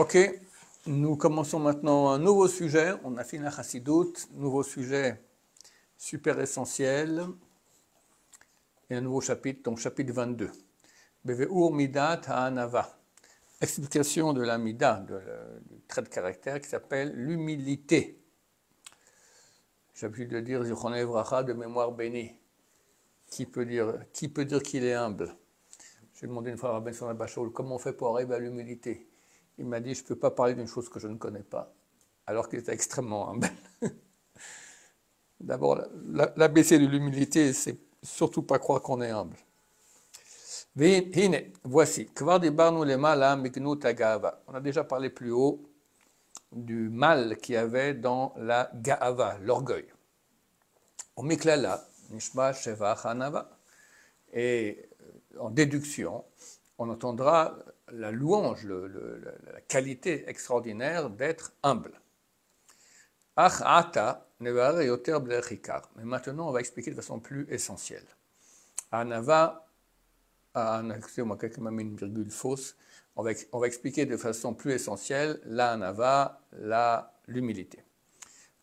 Ok, nous commençons maintenant un nouveau sujet. On a fini la Chassidoute, nouveau sujet super essentiel et un nouveau chapitre, donc chapitre 22. Beveur Midat Ha'anava. Explication de la Mida, du trait de caractère qui s'appelle l'humilité. J'ai l'habitude de dire Zichron Evracha, de mémoire bénie. Qui peut dire qu'il est humble? J'ai demandé une fois à Rabbi Son Bachol comment on fait pour arriver à l'humilité. Il m'a dit je ne peux pas parler d'une chose que je ne connais pas, alors qu'il était extrêmement humble. D'abord, l'ABC de l'humilité, c'est surtout pas croire qu'on est humble. Voici, on a déjà parlé plus haut du mal qu'il y avait dans la ga'ava, l'orgueil. On miklala, nishma shevach hanava. Et en déduction, on entendra la louange, la qualité extraordinaire d'être humble. Ach ata nevare yoter b'lechikar. Mais maintenant, on va expliquer de façon plus essentielle. Hanava, excusez-moi, quelqu'un m'a mis une virgule fausse. On va expliquer de façon plus essentielle la hanava, l'humilité.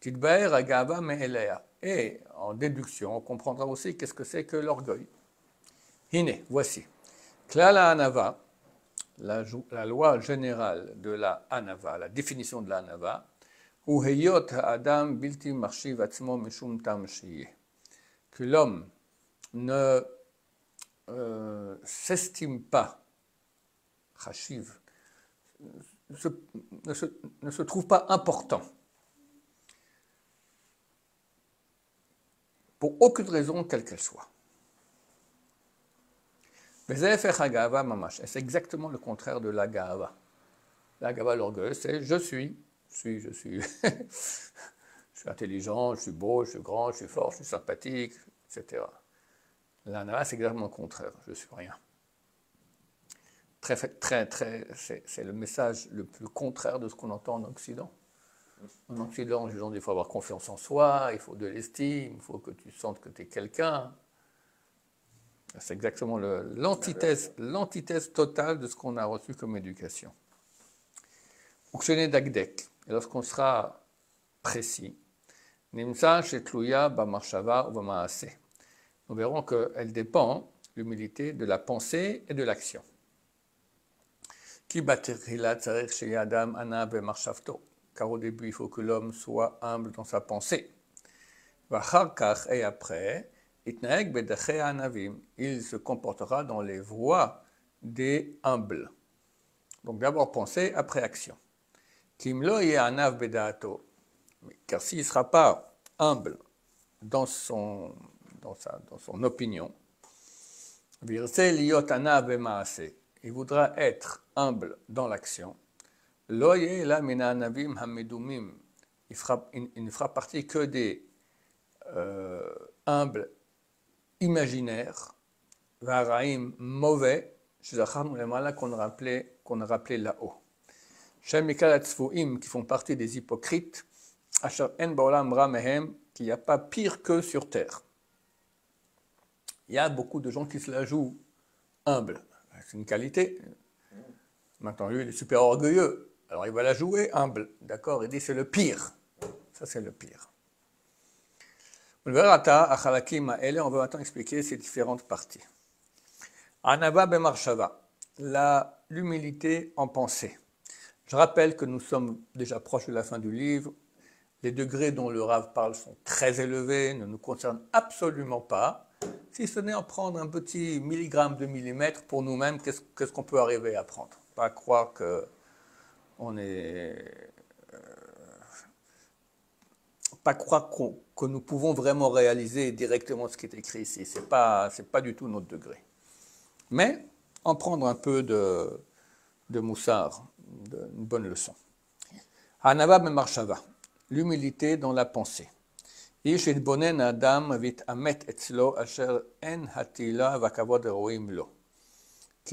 Tidbaer agava me'elea. Et en déduction, on comprendra aussi qu'est-ce que c'est que l'orgueil. Hine, voici. Klala hanava, la loi générale de la hanava, la définition de la hanava, ou heyot ha'adam bilti marshiv atzmo mishum tam shiyeh. Que l'homme ne s'estime pas, chashiv, ne se trouve pas important, pour aucune raison quelle qu'elle soit. Et c'est exactement le contraire de la ga'ava. La ga'ava, l'orgueil, c'est je suis, je suis intelligent, je suis beau, je suis grand, je suis fort, je suis sympathique, etc. La hanava, c'est exactement le contraire, je suis rien. C'est le message le plus contraire de ce qu'on entend en Occident. En Occident, les gens disent qu'il faut avoir confiance en soi, il faut de l'estime, il faut que tu sentes que tu es quelqu'un. C'est exactement l'antithèse totale de ce qu'on a reçu comme éducation. Et lorsqu'on sera précis, nous verrons qu'elle dépend, l'humilité, de la pensée et de l'action. Car au début, il faut que l'homme soit humble dans sa pensée. Et après, il se comportera dans les voies des humbles. Donc d'abord pensée, après action. Car s'il ne sera pas humble dans son opinion, il voudra être humble dans l'action. Il ne fera partie que des humbles imaginaires, mauvais, qu'on a rappelé là-haut. Qui font partie des hypocrites, qu'il n'y a pas pire que sur terre. Il y a beaucoup de gens qui se la jouent humble. C'est une qualité. Maintenant, lui, il est super orgueilleux. Alors, il va la jouer humble. D'accord? Il dit c'est le pire. Ça, c'est le pire. On va maintenant expliquer ces différentes parties. Hanava bemarshava, l'humilité en pensée. Je rappelle que nous sommes déjà proches de la fin du livre. Les degrés dont le Rav parle sont très élevés, ne nous concernent absolument pas. Si ce n'est en prendre un petit milligramme de millimètre pour nous-mêmes, qu'est-ce qu'on peut arriver à prendre? Pas croire que nous pouvons vraiment réaliser directement ce qui est écrit ici. C'est pas du tout notre degré. Mais en prendre un peu de moussard, une bonne leçon. Hanava bemarshava, l'humilité dans la pensée. Qu'il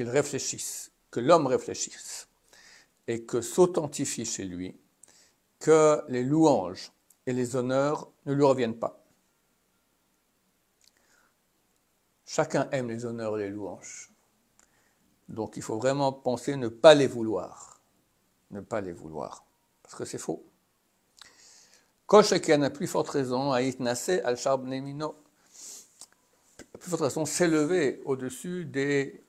réfléchisse, que l'homme réfléchisse, et que s'authentifie chez lui que les louanges et les honneurs ne lui reviennent pas. Chacun aime les honneurs et les louanges. Donc il faut vraiment penser ne pas les vouloir. ne pas les vouloir, parce que c'est faux. Kol sheken a plus forte raison à itnase al shar bnei mino. Plus forte raison s'élever au-dessus du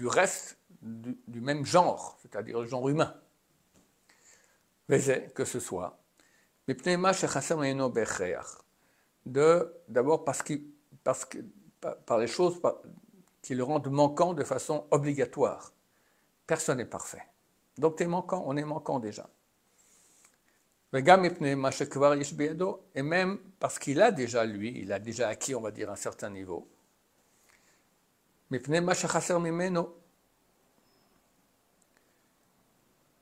reste du même genre, c'est-à-dire le genre humain. Que ce soit. D'abord par les choses qui le rendent manquant de façon obligatoire. Personne n'est parfait. Donc t'es manquant, on est manquant déjà. Et même parce qu'il a déjà, lui, il a déjà acquis, on va dire, un certain niveau.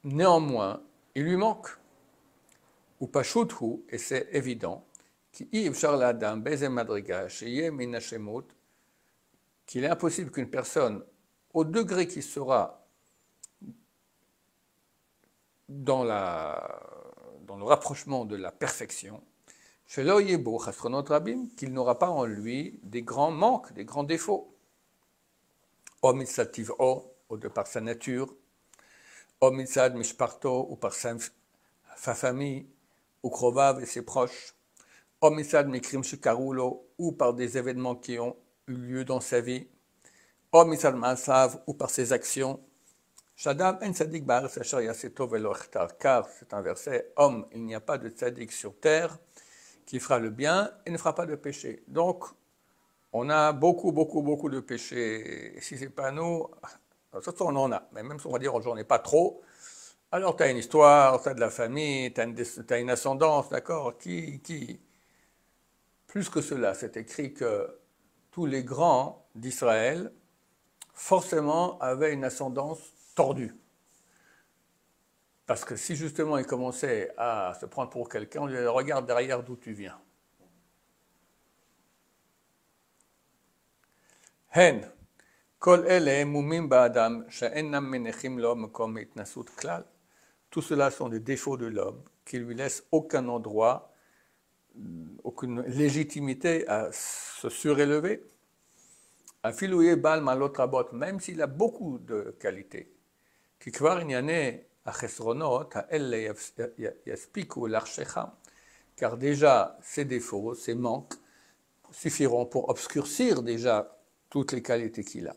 Néanmoins, il lui manque. Ou pashuthu, et c'est évident, qu'il est impossible qu'une personne, au degré qui sera dans le rapprochement de la perfection, qu'il n'aura pas en lui des grands manques, des grands défauts. Ou de par sa nature, ou par sa famille, ou Krovav et ses proches, ou par des événements qui ont eu lieu dans sa vie, ou par ses actions. Car c'est un verset, homme, il n'y a pas de tzaddik sur terre qui fera le bien et ne fera pas de péché. Donc, on a beaucoup de péchés. Si ce n'est pas nous, surtout on en a, mais même si on va dire j'en ai pas trop, alors tu as une histoire, tu as de la famille, tu as une ascendance, d'accord, plus que cela, c'est écrit que tous les grands d'Israël, forcément, avaient une ascendance tordue. Parce que si justement ils commençaient à se prendre pour quelqu'un, on lui disait, regarde derrière d'où tu viens. Hen, kol ele mumim ba'adam, she'ennam menechim lo makom itnasut klal. Tout cela sont des défauts de l'homme qui lui laissent aucun endroit, aucune légitimité à se surélever. Afilouye bal malot rabot, même s'il a beaucoup de qualités. Ki kvar inyane achesronot ha'elle yaspiku l'archecha, car déjà ces défauts, ces manques suffiront pour obscurcir déjà toutes les qualités qu'il a.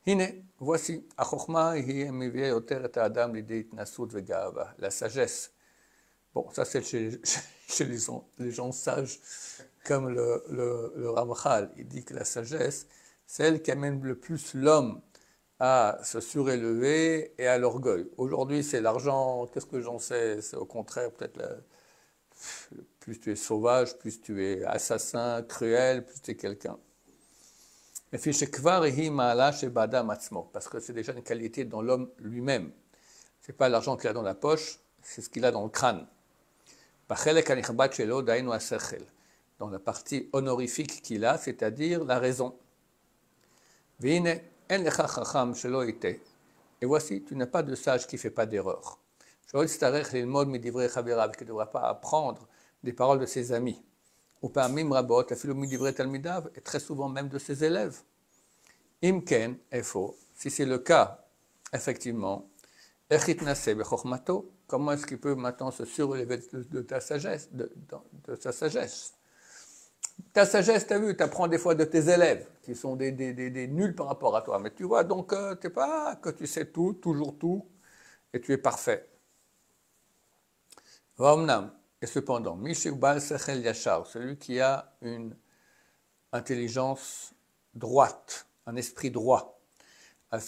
Hine, voici, la sagesse. Bon, ça c'est chez les gens sages, comme le Ramchal, il dit que la sagesse, c'est elle qui amène le plus l'homme à se surélever et à l'orgueil. Aujourd'hui, c'est l'argent, qu'est-ce que j'en sais? C'est au contraire, peut-être, plus tu es sauvage, plus tu es assassin, cruel, plus tu es quelqu'un. Parce que c'est déjà une qualité dans l'homme lui-même. Ce n'est pas l'argent qu'il a dans la poche, c'est ce qu'il a dans le crâne. Dans la partie honorifique qu'il a, c'est-à-dire la raison. Et voici, tu n'as pas de sage qui ne fait pas d'erreur. Qui ne devra pas apprendre des paroles de ses amis. Et très souvent même de ses élèves. Imken, si c'est le cas, effectivement, comment est-ce qu'il peut maintenant se surélever de ta sagesse, de sa sagesse? Ta sagesse, tu as vu, tu apprends des fois de tes élèves, qui sont des nuls par rapport à toi. Mais tu vois, donc, tu n'es pas que tu sais tout, toujours tout, et tu es parfait. Et cependant, celui qui a une intelligence droite, un esprit droit, même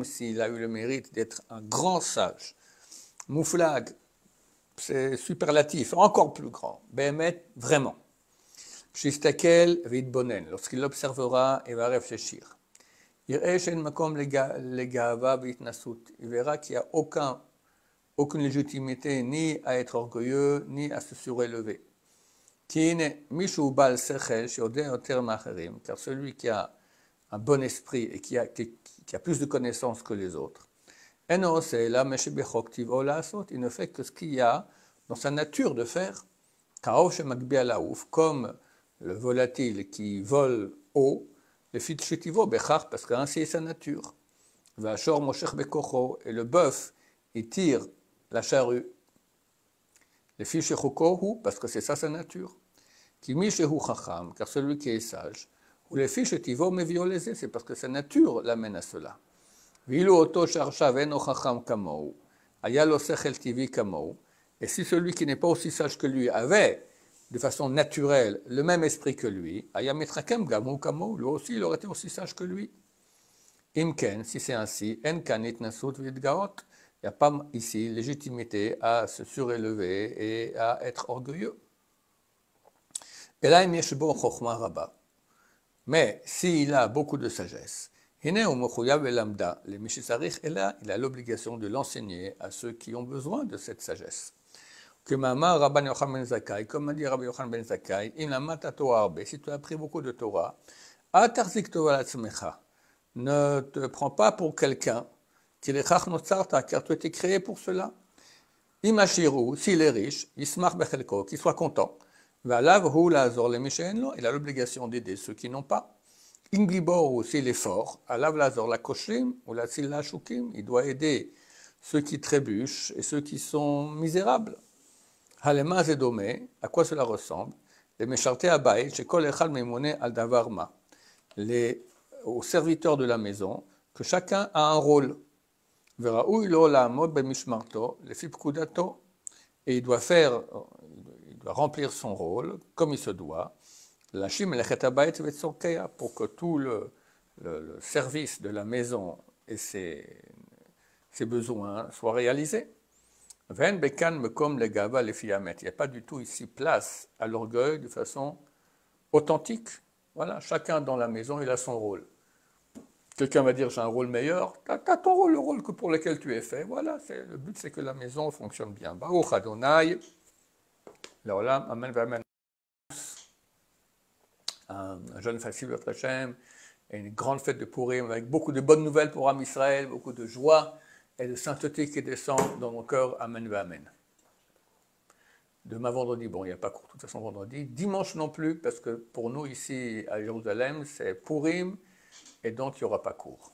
s'il a eu le mérite d'être un grand sage, muflag, c'est superlatif, encore plus grand, behemet, vraiment. Lorsqu'il l'observera, il va réfléchir. Il verra qu'il n'y a aucune légitimité ni à être orgueilleux, ni à se surélever. Car celui qui a un bon esprit et qui a plus de connaissances que les autres, il ne fait que ce qu'il y a dans sa nature de faire, comme le volatile qui vole haut, le fit chetivo bechar, parce qu'ainsi est sa nature. Vachor moshech bekocho, et le bœuf, il tire la charrue. Le fit shechukohu, parce que c'est ça sa nature. Kimi shehu chacham, car celui qui est sage. Ou le fit chetivo meviolese, c'est parce que sa nature l'amène à cela. Vilu oto sharshav eno chacham kamou, ayalo sechel tivi kamou. Et si celui qui n'est pas aussi sage que lui avait, de façon naturelle, le même esprit que lui, ayametrakem gamou kamou, lui aussi il aurait été aussi sage que lui. Imken, si c'est ainsi, en kanit nasut vidgaot, il n'y a pas ici légitimité à se surélever et à être orgueilleux. Et là, mais s'il a beaucoup de sagesse, il a l'obligation de l'enseigner à ceux qui ont besoin de cette sagesse. Comme a dit Rabbi Yochanan ben Zakkai, si tu as appris beaucoup de Torah, ne te prends pas pour quelqu'un qui est car tu as été créé pour cela. Imashiru, s'il est riche, Yismach bechelko, qu'il soit content. Valav hu lazor le mishenlo, il a l'obligation d'aider ceux qui n'ont pas. Ingibor, s'il est fort, alav lazor la koshim ou la silla shukim, il doit aider ceux qui trébuchent et ceux qui sont misérables. Halema zedome, à quoi cela ressemble? Les meshalte abayit, shekol echad memone al davarma. Aux serviteurs de la maison, que chacun a un rôle. Veraou lo la mode be mishmarto, le fipkudato, et il doit remplir son rôle comme il se doit. Lachim lechet abayit vetsorkeya, pour que tout le service de la maison et ses besoins soient réalisés. Ven bekan mekom le gava le fiamet. Il n'y a pas du tout ici place à l'orgueil de façon authentique. Voilà, chacun dans la maison, il a son rôle. Quelqu'un va dire j'ai un rôle meilleur, tu as ton rôle, le rôle pour lequel tu es fait. Voilà, le but c'est que la maison fonctionne bien. Baruch Adonai, l'Olam, Amen v'Amen. Un jeune festival de Hachem, et une grande fête de Purim avec beaucoup de bonnes nouvelles pour Am Israël, beaucoup de joie et de sainteté qui descend dans nos cœurs. Amen v'Amen. Demain vendredi, bon, il n'y a pas cours de toute façon vendredi. Dimanche non plus, parce que pour nous ici à Jérusalem, c'est Purim, et donc il n'y aura pas cours.